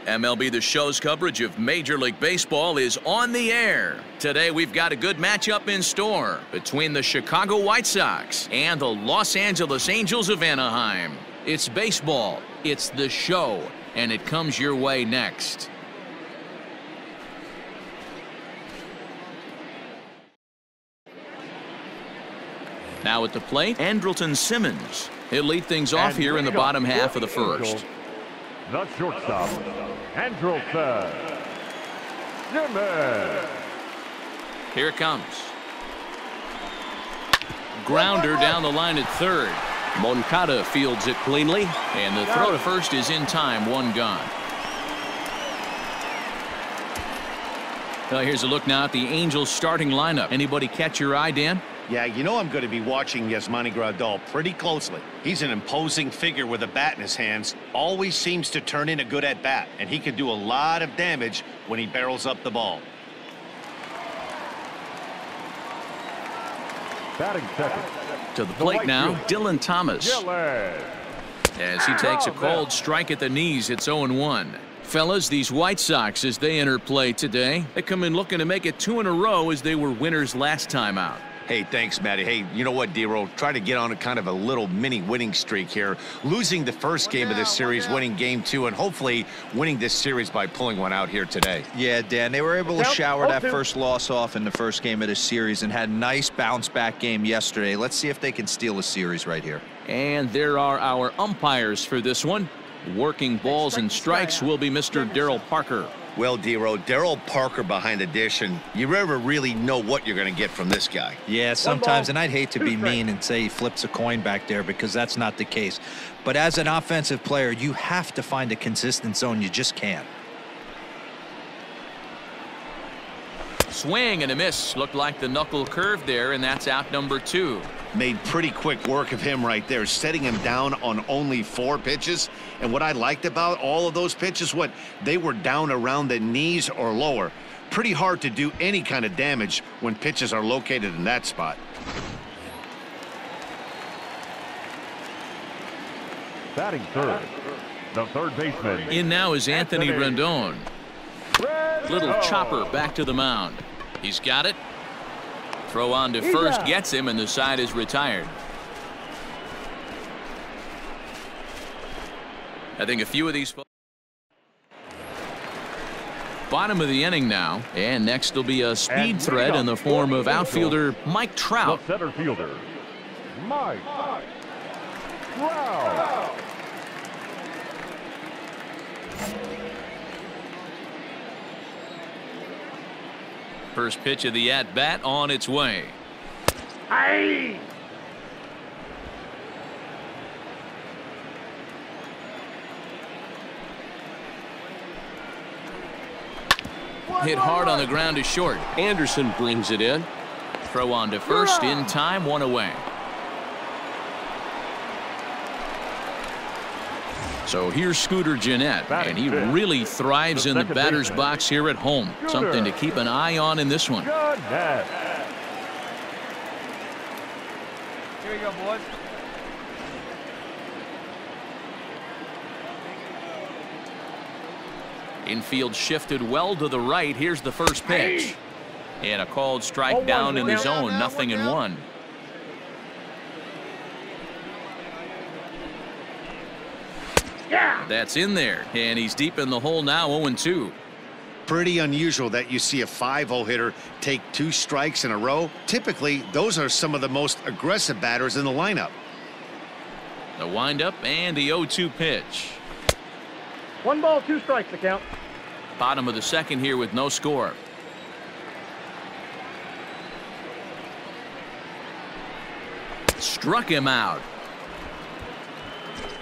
MLB The Show's coverage of Major League Baseball is on the air. Today we've got a good matchup in store between the Chicago White Sox and the Los Angeles Angels of Anaheim. It's baseball, it's the show, and it comes your way next. Now at the plate, Andrelton Simmons. He'll lead things off here in the bottom half of the first. The shortstop, Andrelton Simmons. Here it comes. Grounder down the line at third. Moncada fields it cleanly, and the throw to first is in time, one gone. Well, here's a look now at the Angels starting lineup. Anybody catch your eye, Dan? Yeah, you know I'm going to be watching Yasmani Grandal pretty closely. He's an imposing figure with a bat in his hands. Always seems to turn in a good at-bat, and he can do a lot of damage when he barrels up the ball. Batting second. To the plate now, Dylan Thomas. As he takes a cold strike at the knees, it's 0-1. Fellas, these White Sox, as they enter play today, they come in looking to make it 2 in a row as they were winners last time out. Hey, thanks, Matty. Hey, you know what, D-Roll? Try to get on a kind of a little mini winning streak here. Losing the first game of this series, winning game 2, and hopefully winning this series by pulling one out here today. Yeah, Dan, they were able to shower that first loss off in the first game of this series and had a nice bounce-back game yesterday. Let's see if they can steal a series right here. And there are our umpires for this one. Working balls and strikes will be Mr. Darryl Parker. Well, D-Roll, Darryl Parker behind the dish, and you never really know what you're going to get from this guy. Yeah, sometimes, and I'd hate to be mean and say he flips a coin back there because that's not the case. But as an offensive player, you have to find a consistent zone. You just can't. Swing and a miss. Looked like the knuckle curve there, and that's out number 2. Made pretty quick work of him right there, setting him down on only 4 pitches. And what I liked about all of those pitches, what they were down around the knees or lower. Pretty hard to do any kind of damage when pitches are located in that spot. Batting third, the third baseman. In now is Anthony Rendon. Little chopper back to the mound. He's got it. Throw on to first gets him, and the side is retired. I think a few of these. Bottom of the inning now, and next will be a speed threat in the form of outfielder Mike Trout. The center fielder, Mike Trout. First pitch of the at-bat on its way. Aye. Hit hard on the ground is short. Anderson brings it in. Throw on to first in time, 1 away. So here's Scooter Gennett, and he really thrives in the batter's box here at home. Something to keep an eye on in this one. Here we go, boys. Infield shifted well to the right. Here's the first pitch. And a called strike down in the zone, 0-1. That's in there, and he's deep in the hole now, 0-2. Pretty unusual that you see a 5-0 hitter take 2 strikes in a row. Typically, those are some of the most aggressive batters in the lineup. The windup and the 0-2 pitch. 1 ball, 2 strikes to count. Bottom of the second here with no score. Struck him out.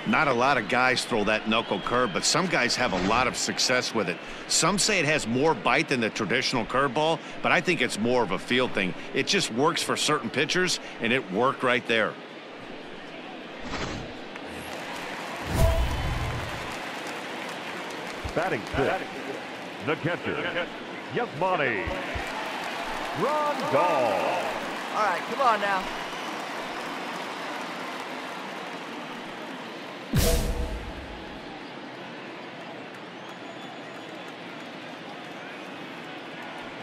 Not a lot of guys throw that knuckle curve, but some guys have a lot of success with it. Some say it has more bite than the traditional curveball, but I think it's more of a feel thing. It just works for certain pitchers, and it worked right there. batting fifth, the catcher, Yasmani Grandal. All right, come on now.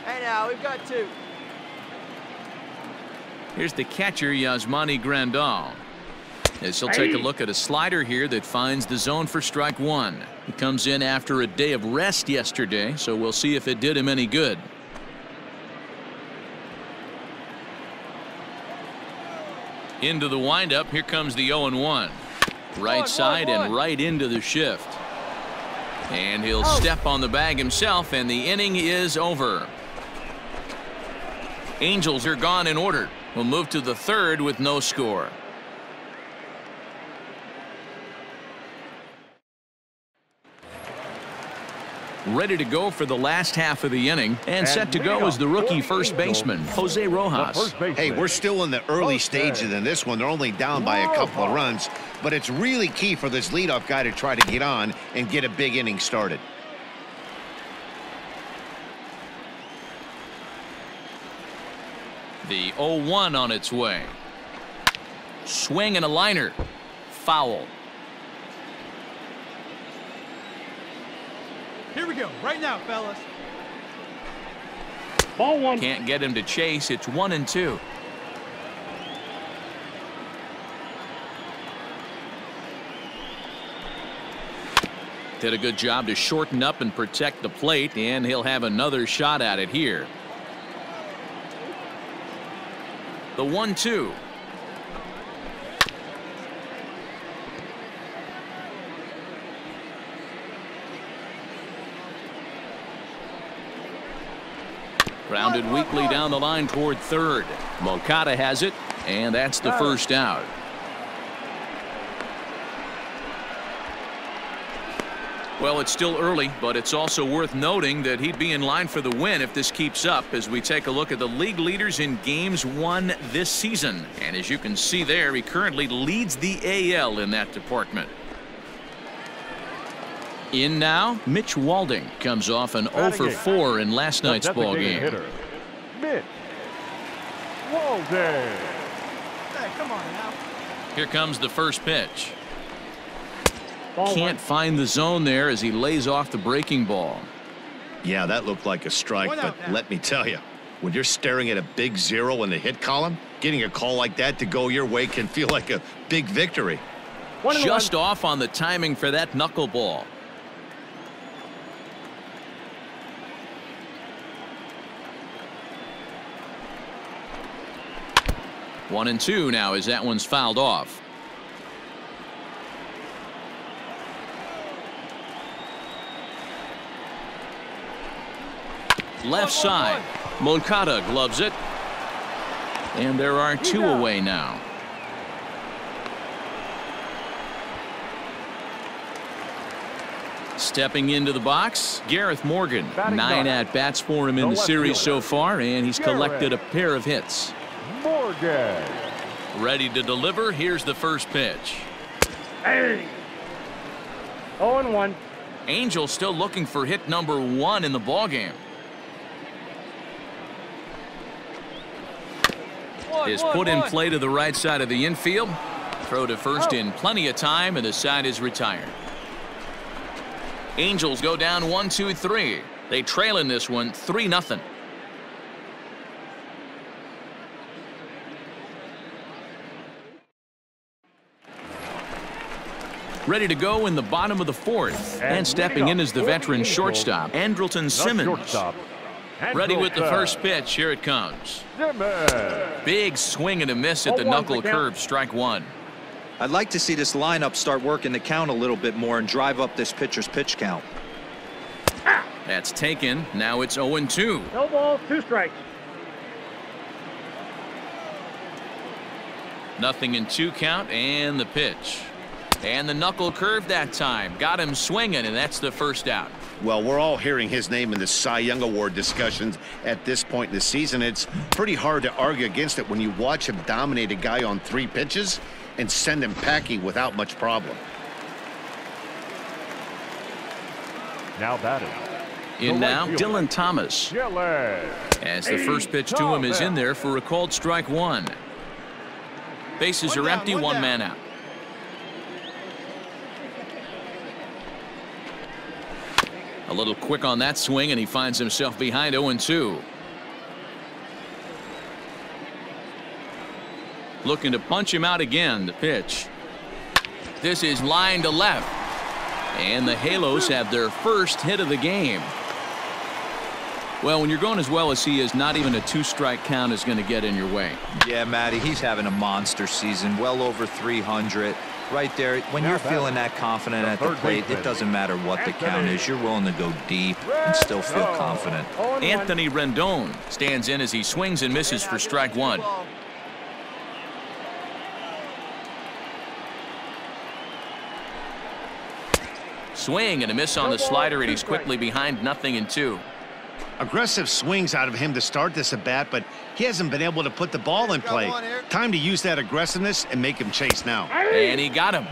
Hey, now, we've got 2. Here's the catcher, Yasmani Grandal. As he'll take a look at a slider here that finds the zone for strike 1. He comes in after a day of rest yesterday, so we'll see if it did him any good. Into the windup. Here comes the 0-1. Right side and right into the shift. And he'll step on the bag himself, and the inning is over. Angels are gone in order. We'll move to the 3rd with no score. Ready to go for the last half of the inning, and set to go is the rookie first baseman, Jose Rojas. Hey, we're still in the early stages in this one. They're only down by a couple of runs, but it's really key for this leadoff guy to try to get on and get a big inning started. The 0-1 on its way. Swing and a liner. Foul. Here we go, right now, fellas. Ball 1. Can't get him to chase. It's 1-2. Did a good job to shorten up and protect the plate, and he'll have another shot at it here. The 1-2. Grounded weakly down the line toward 3rd. Moncada has it, and that's the first out. Well, it's still early, but it's also worth noting that he'd be in line for the win if this keeps up as we take a look at the league leaders in games won this season. And as you can see there, he currently leads the AL in that department. In now, Mitch Walding comes off an 0 for 4 in last night's ball game. Mitch Walding. Hey, come on now. Here comes the first pitch. Can't find the zone there as he lays off the breaking ball. Yeah, that looked like a strike, but let me tell you, when you're staring at a big 0 in the hit column, getting a call like that to go your way can feel like a big victory. Just off on the timing for that knuckleball. One and 2 now as that one's fouled off. Left side. Moncada gloves it. And there are 2 away now. Stepping into the box, Gareth Morgan. 9 at-bats for him in the series so far, and he's collected a pair of hits. Morgan. Ready to deliver. Here's the first pitch. Hey. 0-1. Angel still looking for hit number 1 in the ballgame. Is put in play to the right side of the infield. Throw to first in plenty of time, and the side is retired. Angels go down 1-2-3. They trail in this one 3-0. Ready to go in the bottom of the 4th. And stepping in is the veteran shortstop, Andrelton Simmons. Ready with the first pitch. Here it comes. Big swing and a miss at the knuckle curve. Strike 1. I'd like to see this lineup start working the count a little bit more and drive up this pitcher's pitch count. That's taken. Now it's 0-2. No ball, 2 strikes. Nothing in 2 count, and the pitch. And the knuckle curve that time. Got him swinging, and that's the first out. Well, we're all hearing his name in the Cy Young Award discussions at this point in the season. It's pretty hard to argue against it when you watch him dominate a guy on 3 pitches and send him packing without much problem. Now batting. In now, Dylan Thomas. As the first pitch to him is in there for a called strike 1. Bases are empty, 1 man out. A little quick on that swing, and he finds himself behind 0-2. Looking to punch him out again. The pitch. This is line to left. And the Halos have their first hit of the game. Well, when you're going as well as he is, not even a 2-strike count is going to get in your way. Yeah, Matty, he's having a monster season, well over 300. Right there, when you're feeling that confident at the plate, it doesn't matter what the count is. You're willing to go deep and still feel confident. Anthony Rendon stands in as he swings and misses for strike one. Swing and a miss on the slider, and he's quickly behind 0-2. Aggressive swings out of him to start this at bat, but he hasn't been able to put the ball in play. Time to use that aggressiveness and make him chase now. And he got him.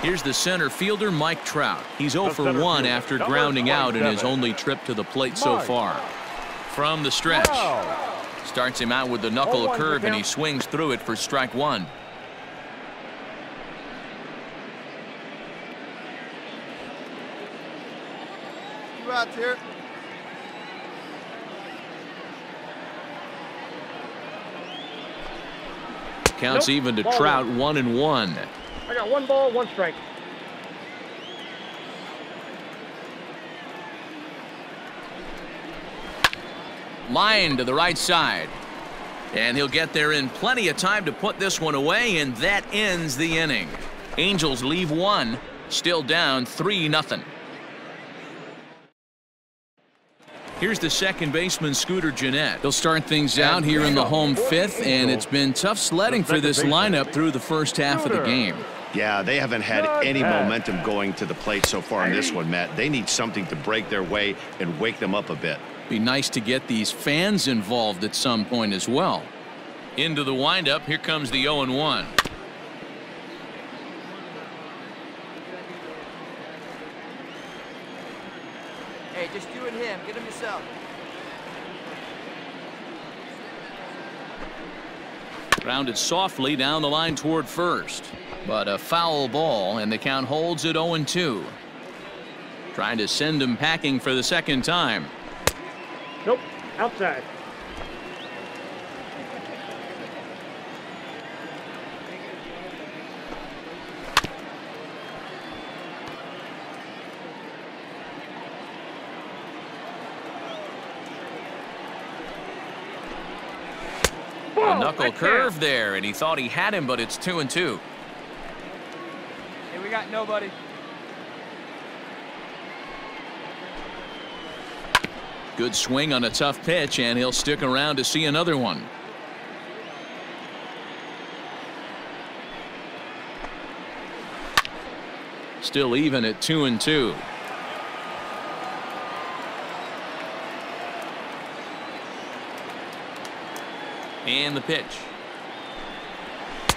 Here's the center fielder, Mike Trout. He's 0 for 1 after grounding out in his only trip to the plate so far. From the stretch. Starts him out with the knuckle curve, and he swings through it for strike one. Out here. Counts even to Trout, 1-1. I got 1 ball, 1 strike. Line to the right side. And he'll get there in plenty of time to put this one away, and that ends the inning. Angels leave 1, still down 3-0. Here's the second baseman, Scooter Gennett. They'll start things out here in the home 5th, and it's been tough sledding for this lineup through the first half of the game. Yeah, they haven't had any momentum going to the plate so far in this one, Matt. They need something to break their way and wake them up a bit. Be nice to get these fans involved at some point as well. Into the windup, here comes the 0-1. Hey, just you and him. Get him yourself. Grounded softly down the line toward first. But a foul ball, and the count holds at 0-2. Trying to send him packing for the second time. Nope, outside. A knuckle curve there, and he thought he had him, but it's 2-2. Hey, we got nobody. Good swing on a tough pitch, and he'll stick around to see another one. Still even at 2-2. And the pitch.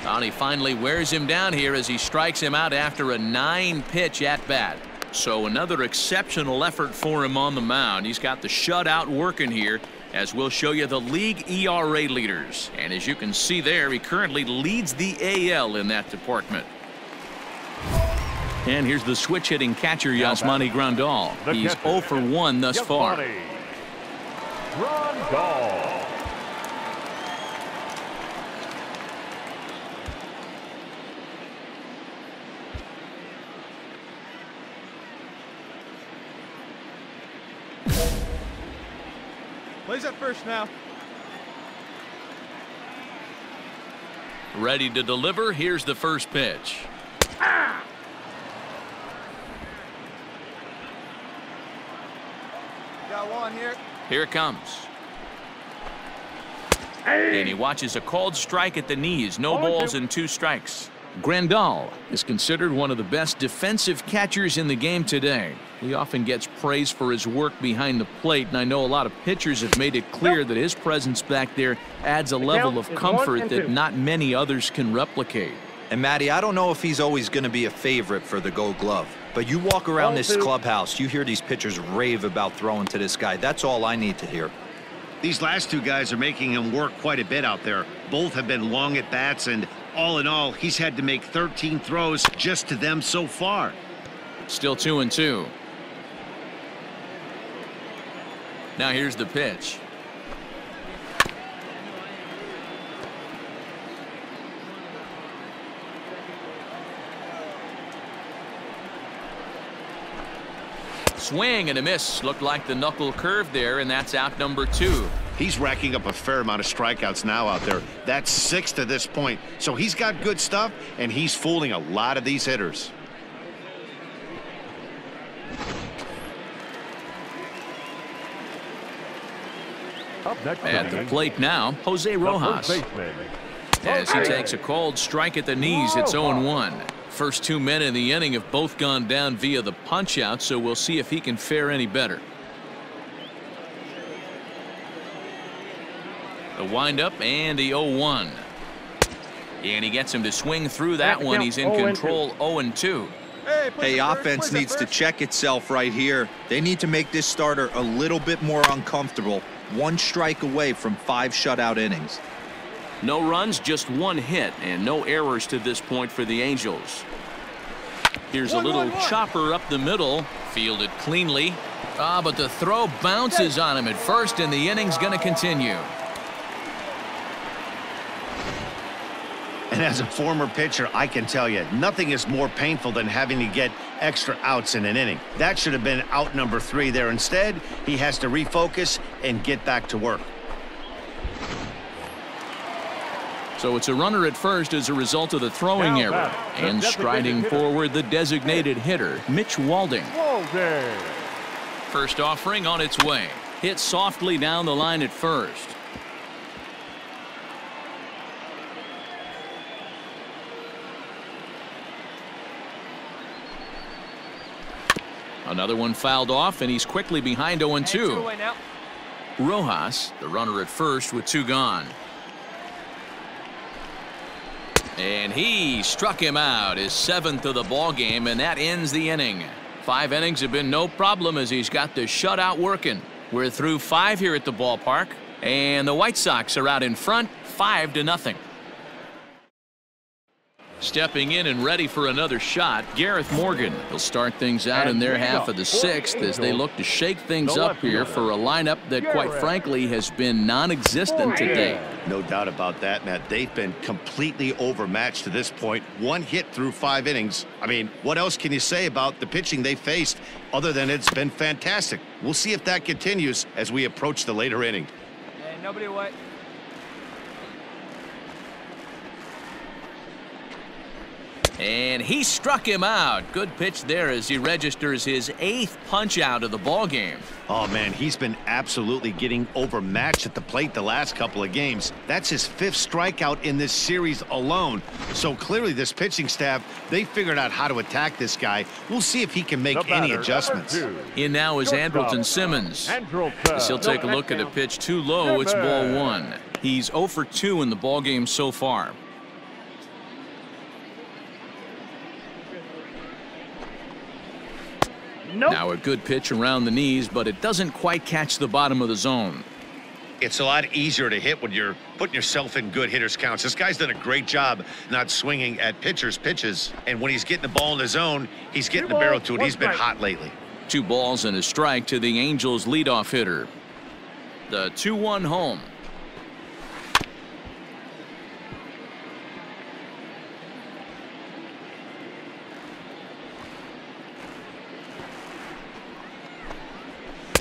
And he finally wears him down here as he strikes him out after a 9-pitch at-bat. So another exceptional effort for him on the mound. He's got the shutout working here, as we'll show you the league ERA leaders. And as you can see there, he currently leads the AL in that department. And here's the switch-hitting catcher, Yasmani Grandal. He's 0 for 1 thus far. Grandal. Plays at first now. Ready to deliver. Here's the first pitch. Ah! Got one here. Here it comes. And he watches a called strike at the knees. No balls and 2 strikes. Grandal is considered one of the best defensive catchers in the game today. He often gets praise for his work behind the plate, and I know a lot of pitchers have made it clear that his presence back there adds a level of comfort that not many others can replicate. And Matty, I don't know if he's always going to be a favorite for the Gold Glove, but you walk around this clubhouse, you hear these pitchers rave about throwing to this guy. That's all I need to hear. These last 2 guys are making him work quite a bit out there. Both have been long at bats, and all in all, he's had to make 13 throws just to them so far. Still 2-2. Now here's the pitch. Swing and a miss. Looked like the knuckle curve there, and that's out number 2. He's racking up a fair amount of strikeouts now out there. That's 6 to this point. So he's got good stuff, and he's fooling a lot of these hitters. Up next At the plate now, Jose Rojas. As he takes a called strike at the knees, it's 0-1. First 2 men in the inning have both gone down via the punch-out, so we'll see if he can fare any better. The windup and the 0-1. And he gets him to swing through that one. He's in control, 0-2. Hey, offense needs to check itself right here. They need to make this starter a little bit more uncomfortable. 1 strike away from 5 shutout innings. No runs, just 1 hit, and no errors to this point for the Angels. Here's a little chopper up the middle, fielded cleanly. But the throw bounces on him at first, and the inning's going to continue. And as a former pitcher, I can tell you, nothing is more painful than having to get extra outs in an inning. That should have been out number 3 there. Instead, he has to refocus and get back to work. So it's a runner at first as a result of the throwing error. And striding forward, the designated hitter, Mitch Walding. First offering on its way. Hit softly down the line at first. Another one fouled off, and he's quickly behind 0-2. Rojas, the runner at first with 2 gone. And he struck him out, his 7th of the ball game, and that ends the inning. 5 innings have been no problem as he's got the shutout working. We're through 5 here at the ballpark, and the White Sox are out in front, 5-0. Stepping in and ready for another shot, Gareth Morgan. He'll start things out in their half of the 6th as they look to shake things up here for a lineup that, quite frankly, has been non-existent today. No doubt about that, Matt. They've been completely overmatched to this point. 1 hit through 5 innings. I mean, what else can you say about the pitching they faced other than it's been fantastic? We'll see if that continues as we approach the later inning. Hey, nobody away. And he struck him out. Good pitch there as he registers his 8th punch out of the ball game. Oh man, he's been absolutely getting overmatched at the plate the last couple of games. That's his 5th strikeout in this series alone. So clearly this pitching staff, they figured out how to attack this guy. We'll see if he can make any adjustments. In now is Andrelton Simmons. As he'll take a look at a pitch too low. It's ball 1. He's 0 for 2 in the ball game so far. Now a good pitch around the knees, but it doesn't quite catch the bottom of the zone. It's a lot easier to hit when you're putting yourself in good hitters counts. This guy's done a great job not swinging at pitchers' pitches. And when he's getting the ball in the zone, he's getting the barrel to it. He's been hot lately. 2 balls and a strike to the Angels' leadoff hitter. The 2-1 home.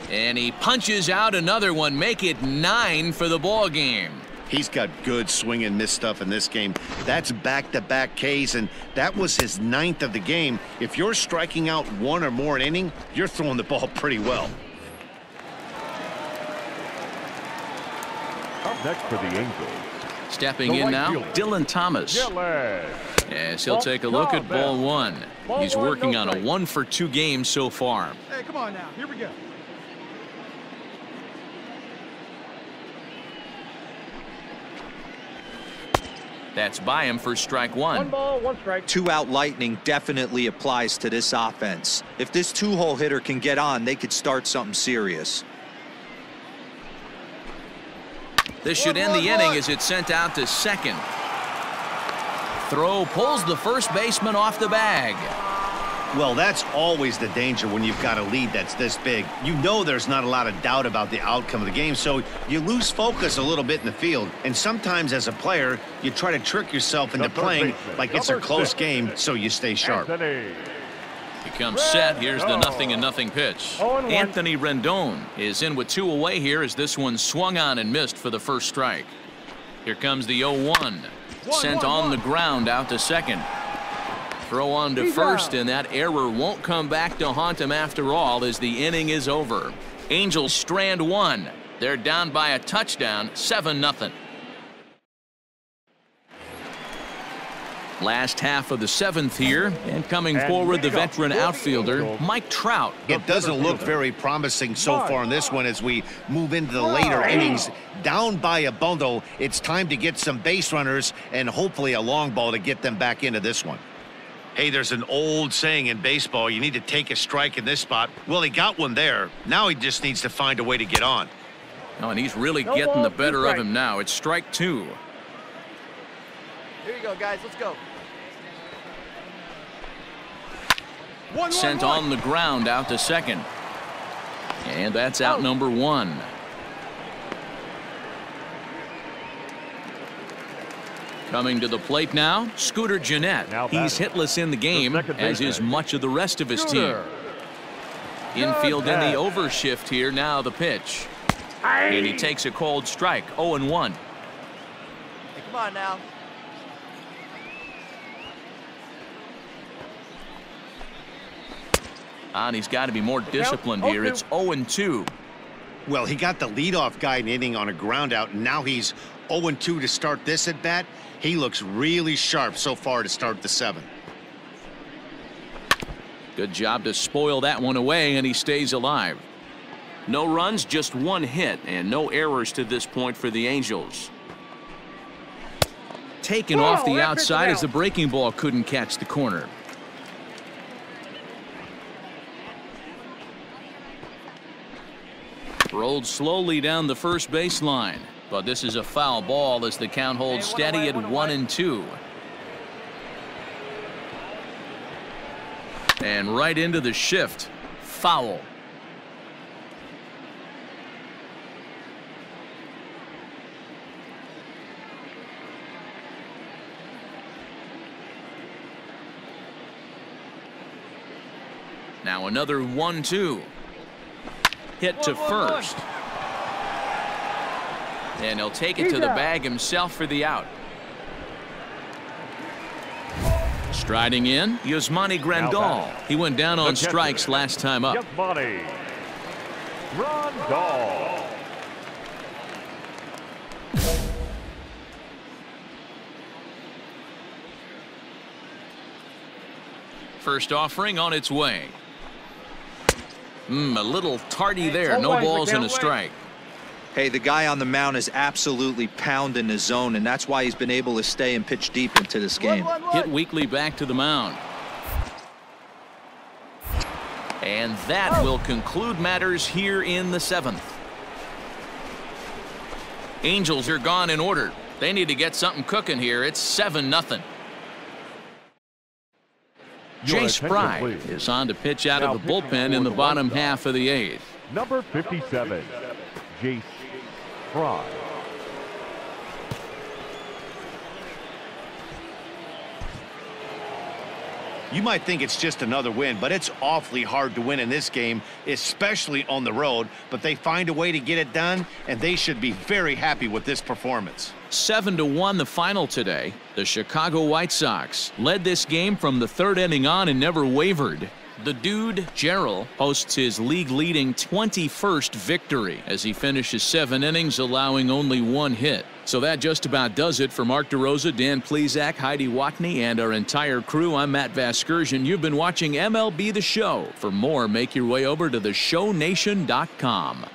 And he punches out another one, make it 9 for the ball game. He's got good swing and miss stuff in this game. That's back-to-back Ks, and that was his 9th of the game. If you're striking out 1 or more an inning, you're throwing the ball pretty well. Up next for the Angels. Stepping in now, Dylan Thomas. Yes, he'll take a look at ball 1. He's working on a 1 for 2 game so far. Hey, come on now. Here we go. That's by him for strike 1. 1 ball, 1 strike. 2-out lightning definitely applies to this offense. If this 2-hole hitter can get on, they could start something serious. This should end the inning as it's sent out to second. Throw pulls the first baseman off the bag. Well, that's always the danger when you've got a lead that's this big. You know there's not a lot of doubt about the outcome of the game, so you lose focus a little bit in the field. And sometimes as a player, you try to trick yourself into playing like it's a close game so you stay sharp. He comes set. Here's the 0-0 pitch. Anthony Rendon is in with 2 away here as this one swung on and missed for the first strike. Here comes the 0-1. Sent on the ground out to second. Throw on to first, and that error won't come back to haunt him after all as the inning is over. Angels strand 1. They're down by a touchdown, 7-0. Last half of the 7th here, and coming forward the veteran outfielder Mike Trout. It doesn't look very promising so far in this one as we move into the later innings. Down by a bundle, it's time to get some base runners and hopefully a long ball to get them back into this one. Hey, there's an old saying in baseball, you need to take a strike in this spot. Well, he got one there. Now he just needs to find a way to get on. Oh, and he's really getting the better of him now. It's strike 2. Here you go, guys. Let's go. Sent on the ground out to second. And that's out number 1. Coming to the plate now, Scooter Gennett. He's hitless in the game, as is much of the rest of his team. Infield in the overshift here. Now the pitch. And he takes a cold strike. 0-1. Hey, come on now. And he's got to be more disciplined here. It's 0-2. Well, he got the leadoff guy in inning on a ground out, and now he's 0-2 to start this at bat. He looks really sharp so far to start the 7th. Good job to spoil that one away, and he stays alive. No runs, just 1 hit, and no errors to this point for the Angels. Taken off the outside as the breaking ball couldn't catch the corner. Rolled slowly down the first baseline, but this is a foul ball as the count holds steady at 1-2. And right into the shift. Foul. Now another 1-2. Hit to first. And he'll take it to the bag himself for the out. Striding in, Yasmani Grandal. He went down on strikes last time up. Yasmani Grandal. First offering on its way. A little tardy there. No balls and a strike. Hey, the guy on the mound is absolutely pounding his zone, and that's why he's been able to stay and pitch deep into this game. Hit weakly back to the mound. And that will conclude matters here in the 7th. Angels are gone in order. They need to get something cooking here. It's 7-0. Jay Spry is on to pitch out of the bullpen in the bottom half of the 8th. Number 57, Jay Spry. You might think it's just another win, but it's awfully hard to win in this game, especially on the road. But they find a way to get it done, and they should be very happy with this performance. 7-1 the final today. The Chicago White Sox led this game from the 3rd inning on and never wavered. The dude, Gerald, posts his league-leading 21st victory as he finishes 7 innings, allowing only 1 hit. So that just about does it for Mark DeRosa, Dan Plesac, Heidi Watney, and our entire crew. I'm Matt Vasgersian. You've been watching MLB The Show. For more, make your way over to theshownation.com.